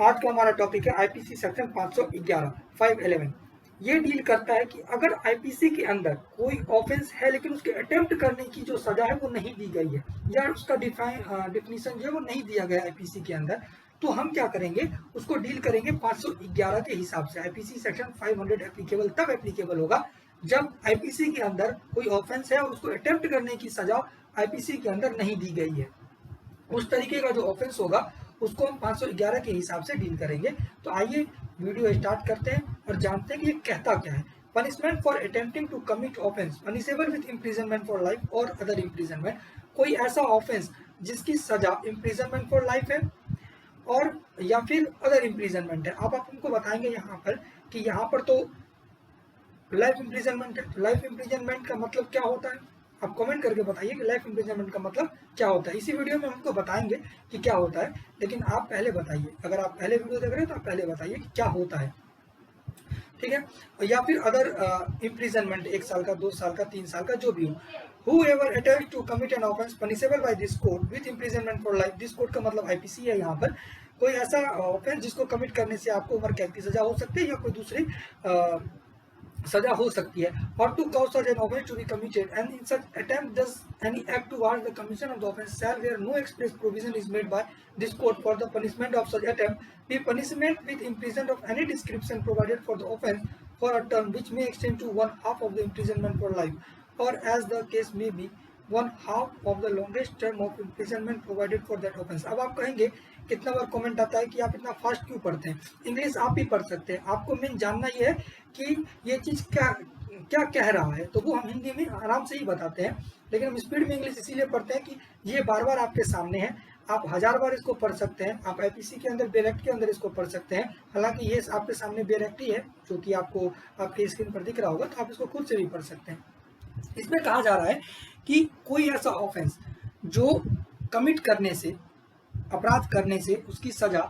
आज का हमारा टॉपिक है आईपीसी सेक्शन 511 511। ये डील करता है कि अगर आईपीसी के अंदर कोई ऑफेंस है लेकिन उसके अटेम्प्ट करने की जो सजा है वो नहीं दी गई है या उसका डिफिनीशन जो है वो नहीं दिया गया आईपीसी के अंदर, तो हम क्या करेंगे, उसको डील करेंगे 511 के हिसाब से। आईपीसी सेक्शन 500 एप्लीकेबल तब एप्लीकेबल होगा जब आईपीसी के अंदर कोई ऑफेंस है और उसको अटेम्प्ट करने की सजा आईपीसी के अंदर नहीं दी गई है। उस तरीके का जो ऑफेंस होगा उसको हम 511 के हिसाब से डील करेंगे। तो आइए वीडियो स्टार्ट करते हैं और जानते हैं कि ये कहता क्या है। Punishment for attempting to commit offence punishable with imprisonment for life और अदर इम्प्रिजनमेंट। कोई ऐसा ऑफेंस जिसकी सजा इम्प्रिजनमेंट फॉर लाइफ है और या फिर अदर इम्प्रिजनमेंट है। अब आप हमको बताएंगे यहाँ पर कि यहाँ पर तो लाइफ इम्प्रिजनमेंट है। लाइफ इम्प्रिजनमेंट का मतलब क्या होता है, आप कमेंट करके बताइए कि लाइफ इम्प्रिजनमेंट का मतलब क्या होता है। इसी वीडियो में हमको बताएंगे कि क्या होता है, लेकिन आप पहले बताइए, अगर आप पहले वीडियो देख रहे हैं तो आप पहले बताइए कि क्या होता है, ठीक है। या फिर अदर इम्प्रिजनमेंट 1 साल का, 2 साल का, 3 साल का, जो भी हो। Whoever attempts to commit an offense punishable by this code with imprisonment for life, this code का मतलब आईपीसी है। यहाँ पर कोई ऐसा ऑफेंस जिसको कमिट करने से आपको उम्र कैद की सजा हो सकती है या कोई दूसरी सजा हो सकती है। और to cause such an offence to be committed and in such attempt does any act towards the commission of the offence shall where no express provision is made by this code for the punishment of such attempt be punishment with imprisonment of any description provided for the offence for a term which may extend to 1/2 of the imprisonment for life or as the case may be 1/2 of the longest term of imprisonment provided for that offence। अब आप कहेंगे कितना बार comment आता है कि आप इतना fast क्यों पढ़ते हैं, इंग्लिश आप भी पढ़ सकते हैं, आपको मेन जानना ये है कि ये चीज़ क्या क्या कह रहा है, तो वो हम हिंदी में आराम से ही बताते हैं। लेकिन हम स्पीड में इंग्लिश इसीलिए पढ़ते हैं कि ये बार बार आपके सामने है, आप 1000 बार इसको पढ़ सकते हैं। आप आईपीसी के अंदर बेरेक्ट के अंदर इसको पढ़ सकते हैं। हालांकि ये आपके सामने बेरेक्ट ही है जो कि आपको आपके स्क्रीन पर दिख रहा होगा, तो आप इसको खुद से भी पढ़ सकते हैं। इसमें कहा जा रहा है कि कोई ऐसा ऑफेंस जो कमिट करने से, अपराध करने से उसकी सजा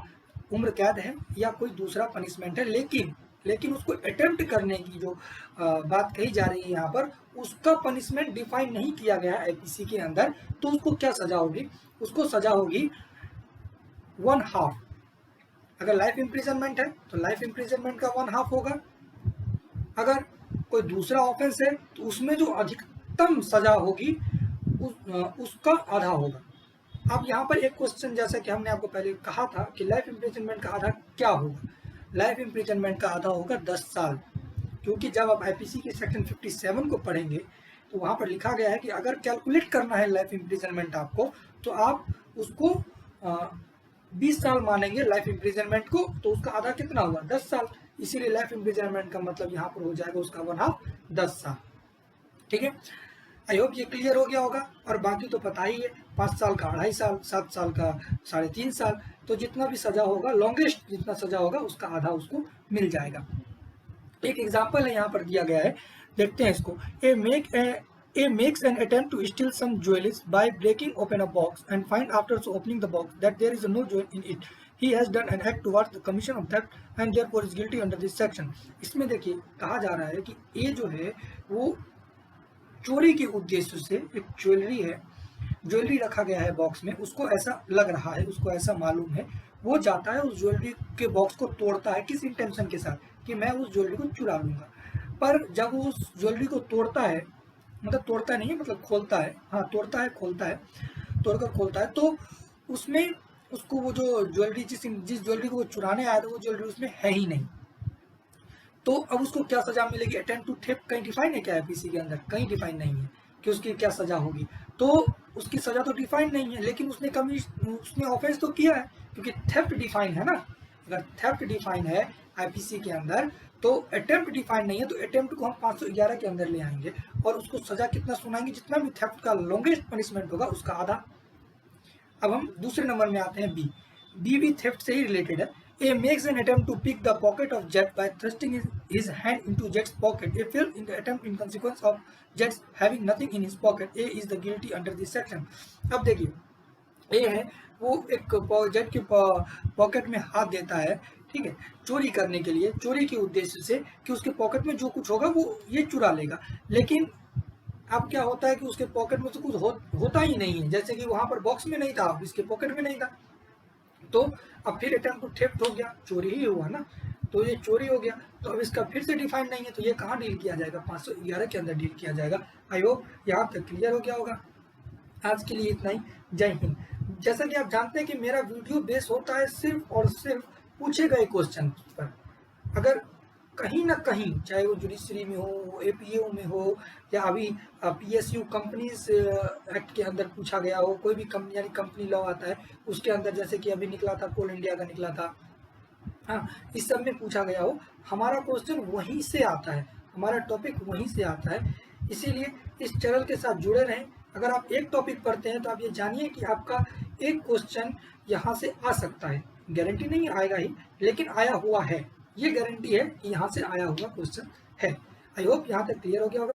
उम्र कैद है या कोई दूसरा पनिशमेंट है, लेकिन उसको अटेम्प्ट करने की जो बात कही जा रही है यहाँ पर, उसका पनिशमेंट डिफाइन नहीं किया गया है आईपीसी के अंदर, तो उसको क्या सजा होगी, उसको सजा होगी 1/2। अगर लाइफ इम्प्रिजनमेंट है तो लाइफ इम्प्रिजनमेंट का 1/2 होगा। अगर कोई दूसरा ऑफेंस है तो उसमें जो अधिकतम सजा होगी उसका आधा होगा। अब यहाँ पर एक क्वेश्चन, जैसा कि हमने आपको पहले कहा था कि लाइफ इम्प्रिजनमेंट का आधा क्या होगा। लाइफ इम्प्रिजनमेंट का आधा होगा 10 साल, क्योंकि जब आप आईपीसी के सेक्शन 57 को पढ़ेंगे तो वहाँ पर लिखा गया है कि अगर कैलकुलेट करना है लाइफ इम्प्रिजनमेंट आपको, तो आप उसको 20 साल मानेंगे लाइफ इम्प्रिजनमेंट को, तो उसका आधा कितना हुआ, 10 साल। इसीलिए लाइफ इम्प्रिजनमेंट का मतलब यहाँ पर हो जाएगा उसका 1/2 10 साल, ठीक है। आई होप ये क्लियर हो गया होगा। और बाकी तो पता ही है, 5 साल का 2.5 साल, 7 साल का 3.5 साल, तो जितना भी सजा होगा, लॉन्गेस्ट जितना सजा होगा उसका आधा उसको मिल जाएगा। एक एग्जाम्पल है यहाँ पर दिया गया है, देखते हैं इसको। A makes an attempt to steal some jewelry by breaking open a box and find after opening the box that there is no jewel in it. He has done an act towards the commission of theft and therefore is guilty under this section। इसमें देखिए कहा जा रहा है कि A जो है वो चोरी के उद्देश्य से, एक ज्वेलरी है, ज्वेलरी रखा गया है बॉक्स में, उसको ऐसा लग रहा है, उसको ऐसा मालूम है, वो जाता है उस ज्वेलरी के बॉक्स को तोड़ता है किस इंटेंशन के साथ कि मैं उस ज्वेलरी को चुरा लूंगा। पर जब वो उस ज्वेलरी को तोड़ता है, मतलब तोड़ता नहीं है, मतलब खोलता है, हाँ तोड़ता है, खोलता है, तोड़कर खोलता है, तो उसमें उसको वो जो ज्वेलरी जिस ज्वेलरी को वो चुराने आया था वो ज्वेलरी उसमें है ही नहीं। तो अब उसको क्या सजा मिलेगी, अटेम्प्ट टू थेफ्ट कहीं डिफाइन है क्या आईपीसी के अंदर, कहीं डिफाइन नहीं है कि उसकी क्या सजा होगी। तो उसकी सजा तो डिफाइन नहीं है, लेकिन उसने ऑफेंस तो किया है, क्योंकि थेफ्ट डिफाइन है ना। अगर थेफ्ट डिफाइन है आईपीसी के अंदर तो अटेम्प्ट डिफाइन नहीं है, तो अटेम्प्ट को हम 511 के अंदर ले आएंगे और उसको सजा कितना सुनाएंगे, जितना भी थेफ्ट का लॉन्गेस्ट पनिशमेंट होगा उसका आधा। अब हम दूसरे नंबर में आते हैं बी। बी भी थेफ्ट से ही रिलेटेड है। A makes an attempt to pick the pocket of Jet by thrusting his hand into Jet's pocket. A fail in the attempt in consequence of Jet having nothing in his pocket. A is the guilty under this section। अब देखिए A है वो एक jet के pocket में हाथ देता है, ठीक है, चोरी करने के लिए, चोरी के उद्देश्य से कि उसके पॉकेट में जो कुछ होगा वो ये चुरा लेगा। लेकिन अब क्या होता है कि उसके पॉकेट में तो कुछ होता ही नहीं है, जैसे कि वहां पर बॉक्स में नहीं था, इसके पॉकेट में नहीं था, तो अब फिर अटेम्प्ट टू थेफ्ट हो गया, चोरी ही हुआ ना, तो ये चोरी हो गया, तो अब इसका फिर से डिफाइन नहीं है, तो ये कहाँ डील किया जाएगा, 511 के अंदर डील किया जाएगा। आई होप यहाँ तक क्लियर हो गया होगा। आज के लिए इतना ही, जय हिंद। जैसा कि आप जानते हैं कि मेरा वीडियो बेस होता है सिर्फ और सिर्फ पूछे गए क्वेश्चन पर। अगर कहीं ना कहीं, चाहे वो जुडिशरी में हो, एपीओ में हो, या अभी पीएसयू कंपनीज एक्ट के अंदर पूछा गया हो, कोई भी कंपनी यानी कंपनी लॉ आता है उसके अंदर, जैसे कि अभी निकला था कोल इंडिया का निकला था, हाँ, इस सब में पूछा गया हो, हमारा क्वेश्चन वहीं से आता है, हमारा टॉपिक वहीं से आता है। इसीलिए इस चैनल के साथ जुड़े रहें। अगर आप एक टॉपिक पढ़ते हैं तो आप ये जानिए कि आपका एक क्वेश्चन यहाँ से आ सकता है, गारंटी नहीं आएगा ही, लेकिन आया हुआ है, ये गारंटी है कि यहाँ से आया हुआ क्वेश्चन है। आई होप यहाँ तक क्लियर हो गया होगा।